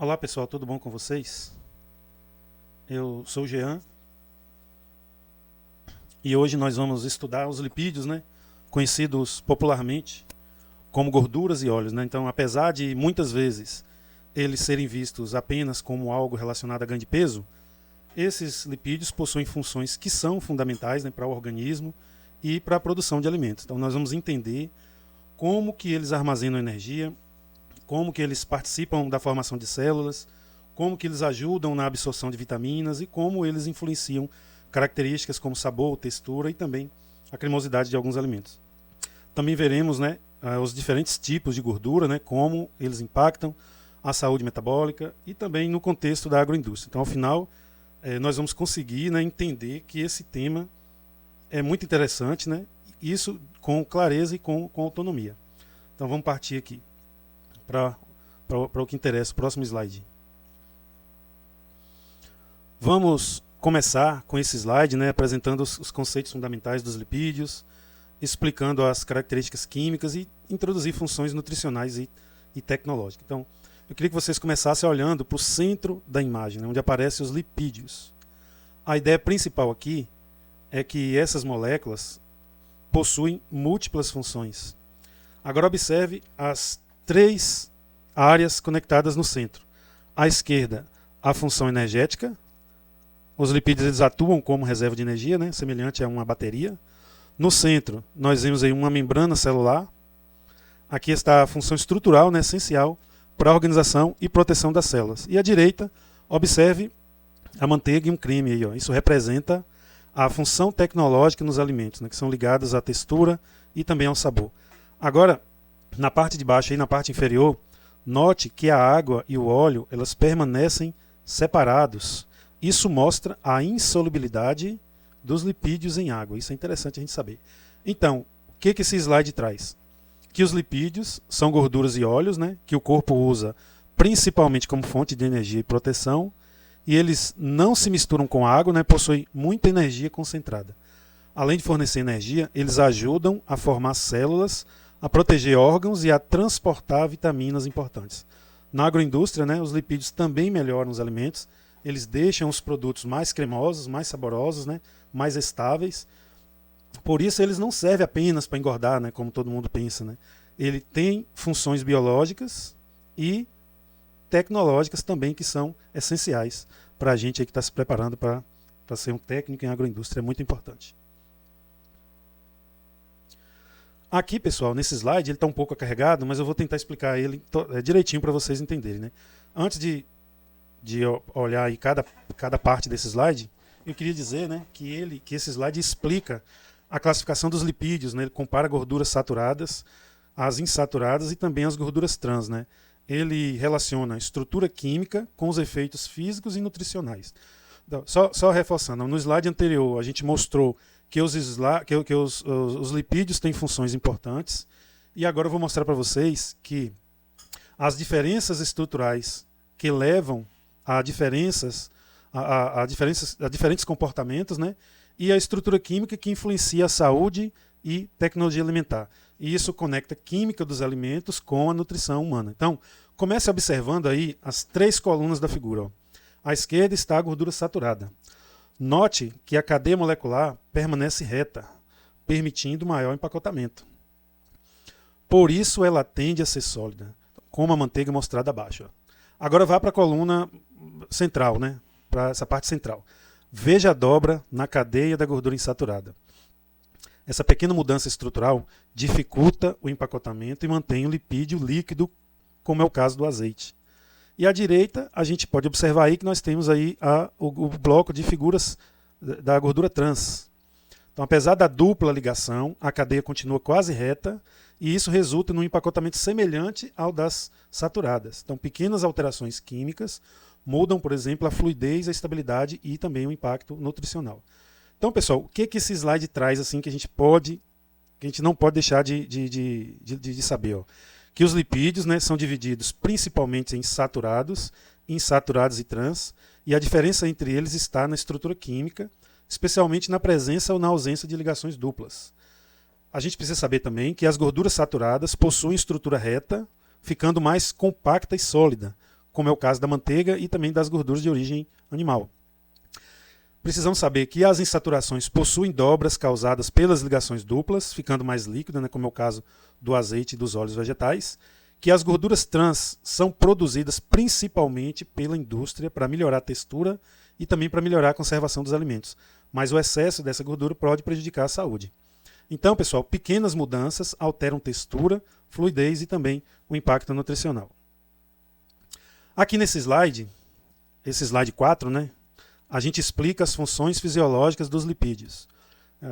Olá pessoal, tudo bom com vocês? Eu sou o Jean e hoje nós vamos estudar os lipídios, né? Conhecidos popularmente como gorduras e óleos, né? Então, apesar de muitas vezes eles serem vistos apenas como algo relacionado a ganho de peso, esses lipídios possuem funções que são fundamentais, né, para o organismo e para a produção de alimentos. Então, nós vamos entender como que eles armazenam energia, como que eles participam da formação de células, como que eles ajudam na absorção de vitaminas e como eles influenciam características como sabor, textura e também a cremosidade de alguns alimentos. Também veremos, né, os diferentes tipos de gordura, né, como eles impactam a saúde metabólica e também no contexto da agroindústria. Então, ao final, nós vamos conseguir, né, entender que esse tema é muito interessante, né, isso com clareza e com autonomia. Então, vamos partir aqui para o que interessa, o próximo slide. Vamos começar com esse slide, né, apresentando os conceitos fundamentais dos lipídios, explicando as características químicas e introduzir funções nutricionais e tecnológicas. Então, eu queria que vocês começassem olhando para o centro da imagem, né, onde aparecem os lipídios. A ideia principal aqui é que essas moléculas possuem múltiplas funções. Agora observe as três áreas conectadas no centro. À esquerda, a função energética. Os lipídios eles atuam como reserva de energia, né, semelhante a uma bateria. No centro, nós vemos aí uma membrana celular. Aqui está a função estrutural, né, essencial para a organização e proteção das células. E à direita, observe a manteiga e um creme. Aí, ó. Isso representa a função tecnológica nos alimentos, né, que são ligadas à textura e também ao sabor. Agora, na parte de baixo, aí na parte inferior, note que a água e o óleo elas permanecem separados. Isso mostra a insolubilidade dos lipídios em água. Isso é interessante a gente saber. Então, o que esse slide traz? Que os lipídios são gorduras e óleos, né, que o corpo usa principalmente como fonte de energia e proteção, e eles não se misturam com a água, né, possuem muita energia concentrada. Além de fornecer energia, eles ajudam a formar células, a proteger órgãos e a transportar vitaminas importantes. Na agroindústria, né, os lipídios também melhoram os alimentos, eles deixam os produtos mais cremosos, mais saborosos, né, mais estáveis. Por isso eles não servem apenas para engordar, né, como todo mundo pensa. Né. Ele tem funções biológicas e tecnológicas também que são essenciais para a gente aí que está se preparando para ser um técnico em agroindústria. É muito importante. Aqui, pessoal, nesse slide, ele está um pouco carregado, mas eu vou tentar explicar ele direitinho para vocês entenderem. Né? Antes de olhar aí cada parte desse slide, eu queria dizer, né, que esse slide explica a classificação dos lipídios. Né? Ele compara gorduras saturadas, as insaturadas e também as gorduras trans. Né? Ele relaciona a estrutura química com os efeitos físicos e nutricionais. Então, só reforçando, no slide anterior a gente mostrou que os lipídios têm funções importantes, e agora eu vou mostrar para vocês que as diferenças estruturais que levam a diferentes comportamentos, né, e a estrutura química que influencia a saúde e tecnologia alimentar. E isso conecta a química dos alimentos com a nutrição humana. Então, comece observando aí as três colunas da figura. Ó. À esquerda está a gordura saturada. Note que a cadeia molecular permanece reta, permitindo maior empacotamento. Por isso ela tende a ser sólida, como a manteiga mostrada abaixo. Ó. Agora vá para a coluna central, né? Para essa parte central. Veja a dobra na cadeia da gordura insaturada. Essa pequena mudança estrutural dificulta o empacotamento e mantém o lipídio líquido, como é o caso do azeite. E à direita, a gente pode observar aí que nós temos aí o bloco de figuras da gordura trans. Então, apesar da dupla ligação, a cadeia continua quase reta e isso resulta num empacotamento semelhante ao das saturadas. Então, pequenas alterações químicas mudam, por exemplo, a fluidez, a estabilidade e também o impacto nutricional. Então, pessoal, o que esse slide traz assim que a gente não pode deixar de saber? Ó? Que os lipídios, né, são divididos principalmente em saturados, insaturados e trans, e a diferença entre eles está na estrutura química, especialmente na presença ou na ausência de ligações duplas. A gente precisa saber também que as gorduras saturadas possuem estrutura reta, ficando mais compacta e sólida, como é o caso da manteiga e também das gorduras de origem animal. Precisamos saber que as insaturações possuem dobras causadas pelas ligações duplas, ficando mais líquida, né, como é o caso do azeite e dos óleos vegetais, que as gorduras trans são produzidas principalmente pela indústria para melhorar a textura e também para melhorar a conservação dos alimentos, mas o excesso dessa gordura pode prejudicar a saúde. Então, pessoal, pequenas mudanças alteram textura, fluidez e também o impacto nutricional. Aqui nesse slide, esse slide 4, né, a gente explica as funções fisiológicas dos lipídios.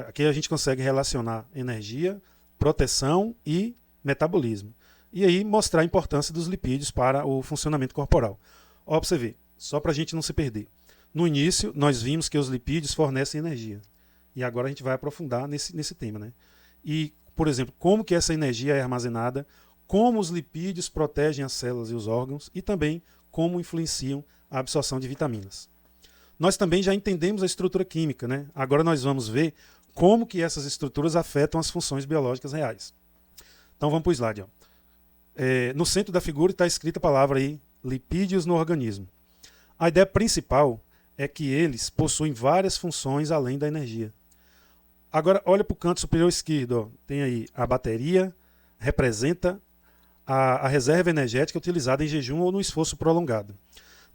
Aqui a gente consegue relacionar energia, proteção e metabolismo. E aí mostrar a importância dos lipídios para o funcionamento corporal. Ó, para você ver, só para a gente não se perder. No início, nós vimos que os lipídios fornecem energia. E agora a gente vai aprofundar nesse tema, né? E, por exemplo, como que essa energia é armazenada, como os lipídios protegem as células e os órgãos e também como influenciam a absorção de vitaminas. Nós também já entendemos a estrutura química, né? Agora nós vamos ver como que essas estruturas afetam as funções biológicas reais. Então vamos para o slide. Ó. No centro da figura está escrita a palavra aí, lipídios no organismo. A ideia principal é que eles possuem várias funções além da energia. Agora olha para o canto superior esquerdo. Ó. Tem aí a bateria, representa a reserva energética utilizada em jejum ou no esforço prolongado.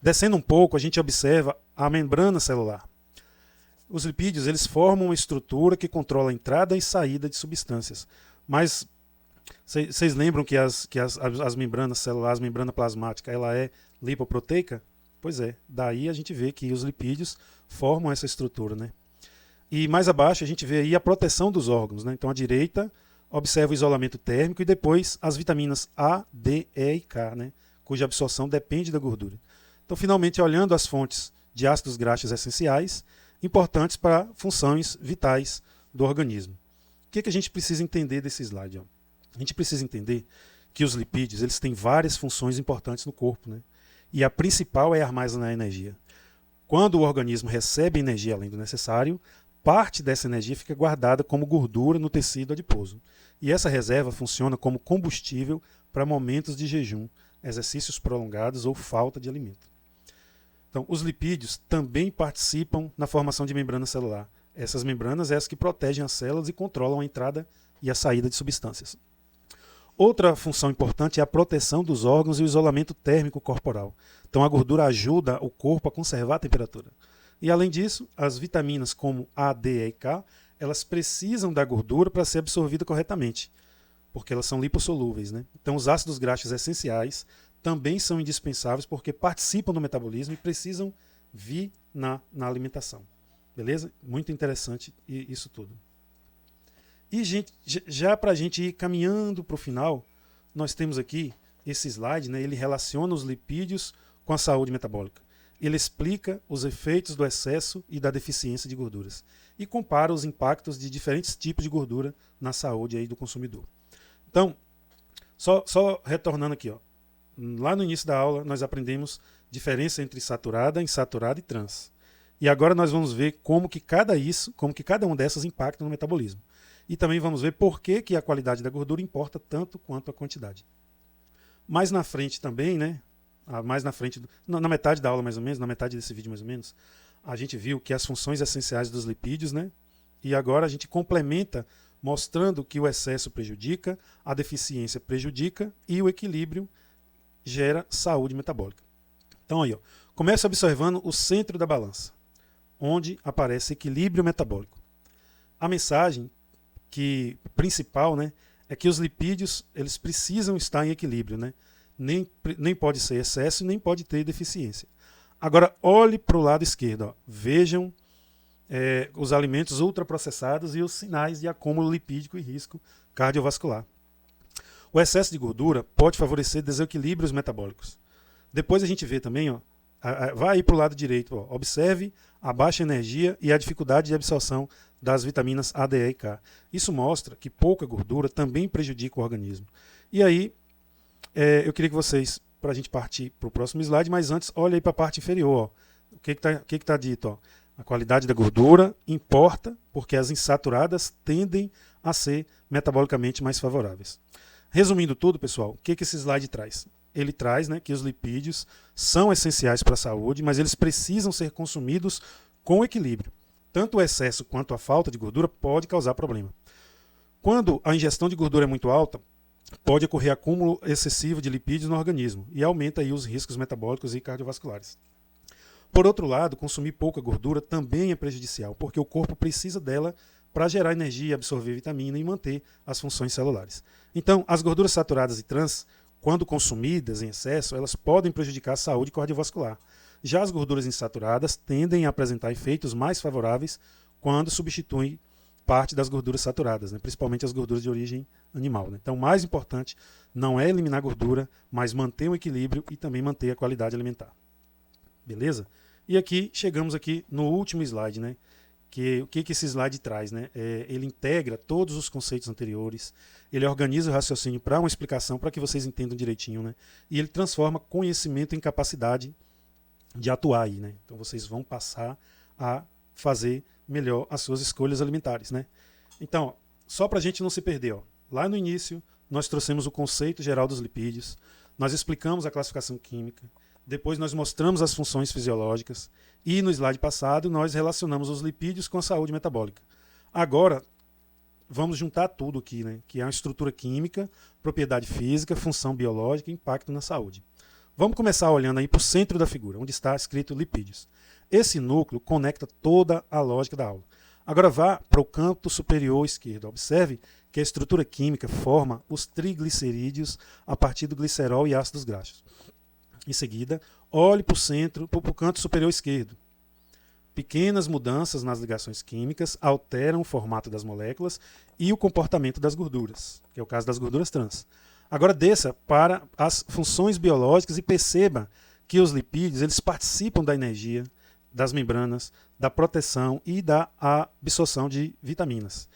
Descendo um pouco, a gente observa a membrana celular. Os lipídios eles formam uma estrutura que controla a entrada e saída de substâncias. Mas vocês lembram que as membranas celulares, a membrana plasmática, ela é lipoproteica? Pois é, daí a gente vê que os lipídios formam essa estrutura, né? E mais abaixo a gente vê aí a proteção dos órgãos, né? Então à direita observa o isolamento térmico e depois as vitaminas A, D, E e K, né? Cuja absorção depende da gordura. Então, finalmente, olhando as fontes de ácidos graxos essenciais, importantes para funções vitais do organismo. O que a gente precisa entender desse slide? Ó? A gente precisa entender que os lipídios eles têm várias funções importantes no corpo, né? E a principal é armazenar energia. Quando o organismo recebe energia além do necessário, parte dessa energia fica guardada como gordura no tecido adiposo. E essa reserva funciona como combustível para momentos de jejum, exercícios prolongados ou falta de alimento. Então, os lipídios também participam na formação de membrana celular. Essas membranas são as que protegem as células e controlam a entrada e a saída de substâncias. Outra função importante é a proteção dos órgãos e o isolamento térmico corporal. Então, a gordura ajuda o corpo a conservar a temperatura. E, além disso, as vitaminas como A, D, E e K, elas precisam da gordura para ser absorvida corretamente, porque elas são lipossolúveis, né? Então, os ácidos graxos essenciais também são indispensáveis porque participam do metabolismo e precisam vir na alimentação. Beleza? Muito interessante isso tudo. E, gente, já para a gente ir caminhando para o final, nós temos aqui esse slide, né? Ele relaciona os lipídios com a saúde metabólica. Ele explica os efeitos do excesso e da deficiência de gorduras e compara os impactos de diferentes tipos de gordura na saúde aí do consumidor. Então, só retornando aqui, ó. Lá no início da aula nós aprendemos diferença entre saturada, insaturada e trans. E agora nós vamos ver como que cada uma dessas impacta no metabolismo. E também vamos ver por que a qualidade da gordura importa tanto quanto a quantidade. Mais na frente também, né? Mais na frente, na metade da aula mais ou menos, na metade desse vídeo mais ou menos, a gente viu que as funções essenciais dos lipídios, né? E agora a gente complementa mostrando que o excesso prejudica, a deficiência prejudica e o equilíbrio gera saúde metabólica. Então aí, ó, começa observando o centro da balança, onde aparece equilíbrio metabólico. A mensagem principal, né, é que os lipídios eles precisam estar em equilíbrio, né? Nem pode ser excesso e nem pode ter deficiência. Agora, olhe para o lado esquerdo. Ó. Vejam os alimentos ultraprocessados e os sinais de acúmulo lipídico e risco cardiovascular. O excesso de gordura pode favorecer desequilíbrios metabólicos. Depois a gente vê também, ó, vai aí para o lado direito, ó, observe a baixa energia e a dificuldade de absorção das vitaminas A, D, E e K. Isso mostra que pouca gordura também prejudica o organismo. E aí, eu queria que vocês, para a gente partir para o próximo slide, mas antes, olha aí para a parte inferior. Ó. O que está dito? Ó? A qualidade da gordura importa porque as insaturadas tendem a ser metabolicamente mais favoráveis. Resumindo tudo, pessoal, o que esse slide traz? ele traz, né, que os lipídios são essenciais para a saúde, mas eles precisam ser consumidos com equilíbrio. Tanto o excesso quanto a falta de gordura pode causar problema. Quando a ingestão de gordura é muito alta, pode ocorrer acúmulo excessivo de lipídios no organismo e aumenta aí os riscos metabólicos e cardiovasculares. Por outro lado, consumir pouca gordura também é prejudicial, porque o corpo precisa dela para gerar energia, absorver vitamina e manter as funções celulares. Então, as gorduras saturadas e trans, quando consumidas em excesso, elas podem prejudicar a saúde cardiovascular. Já as gorduras insaturadas tendem a apresentar efeitos mais favoráveis quando substituem parte das gorduras saturadas, né? Principalmente as gorduras de origem animal. Né? Então, o mais importante não é eliminar gordura, mas manter o equilíbrio e também manter a qualidade alimentar. Beleza? E aqui, chegamos aqui no último slide, né? O que esse slide traz? Né? Ele integra todos os conceitos anteriores, ele organiza o raciocínio para uma explicação, para que vocês entendam direitinho, né? E ele transforma conhecimento em capacidade de atuar aí, né? Então vocês vão passar a fazer melhor as suas escolhas alimentares, né? Então, só para a gente não se perder, ó, lá no início nós trouxemos o conceito geral dos lipídios, nós explicamos a classificação química, depois nós mostramos as funções fisiológicas e no slide passado nós relacionamos os lipídios com a saúde metabólica. Agora, vamos juntar tudo aqui, né? Que é a estrutura química, propriedade física, função biológica e impacto na saúde. Vamos começar olhando aí para o centro da figura, onde está escrito lipídios. Esse núcleo conecta toda a lógica da aula. Agora vá para o canto superior esquerdo. Observe que a estrutura química forma os triglicerídeos a partir do glicerol e ácidos graxos. Em seguida, olhe para o centro, para o canto superior esquerdo. Pequenas mudanças nas ligações químicas alteram o formato das moléculas e o comportamento das gorduras, que é o caso das gorduras trans. Agora desça para as funções biológicas e perceba que os lipídios eles participam da energia, das membranas, da proteção e da absorção de vitaminas.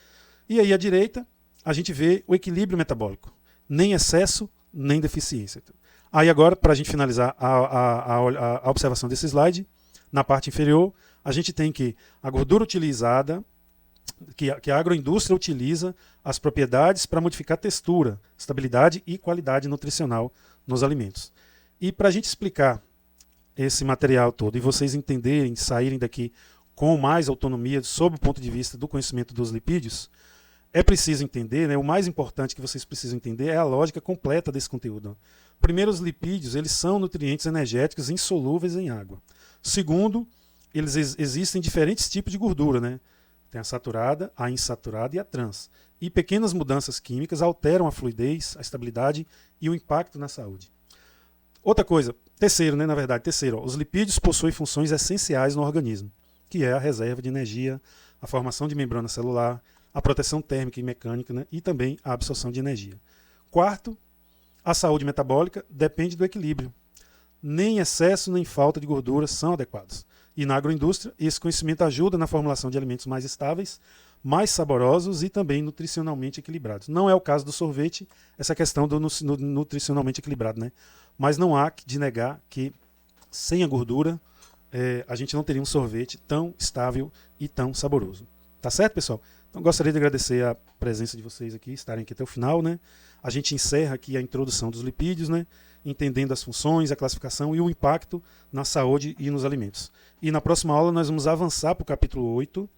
E aí à direita a gente vê o equilíbrio metabólico, nem excesso, nem deficiência. Aí agora, para a gente finalizar a observação desse slide, na parte inferior, a gente tem que a gordura utilizada, que a agroindústria utiliza as propriedades para modificar textura, estabilidade e qualidade nutricional nos alimentos. E para a gente explicar esse material todo e vocês entenderem, saírem daqui com mais autonomia sob o ponto de vista do conhecimento dos lipídios, é preciso entender, né, o mais importante que vocês precisam entender é a lógica completa desse conteúdo. Primeiro, os lipídios eles são nutrientes energéticos insolúveis em água. Segundo, eles existem diferentes tipos de gordura, né? Tem a saturada, a insaturada e a trans. E pequenas mudanças químicas alteram a fluidez, a estabilidade e o impacto na saúde. Outra coisa, terceiro, ó, os lipídios possuem funções essenciais no organismo, que é a reserva de energia, a formação de membrana celular, a proteção térmica e mecânica, né, e também a absorção de energia. Quarto, a saúde metabólica depende do equilíbrio. Nem excesso nem falta de gordura são adequados. E na agroindústria, esse conhecimento ajuda na formulação de alimentos mais estáveis, mais saborosos e também nutricionalmente equilibrados. Não é o caso do sorvete, essa questão do nutricionalmente equilibrado, né? Mas não há de negar que sem a gordura a gente não teria um sorvete tão estável e tão saboroso. Tá certo, pessoal? Então gostaria de agradecer a presença de vocês aqui, estarem aqui até o final, né? A gente encerra aqui a introdução dos lipídios, né? Entendendo as funções, a classificação e o impacto na saúde e nos alimentos. E na próxima aula nós vamos avançar para o capítulo 8,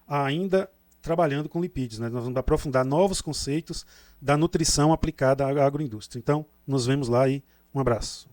ainda trabalhando com lipídios, né? Nós vamos aprofundar novos conceitos da nutrição aplicada à agroindústria. Então, nos vemos lá e um abraço.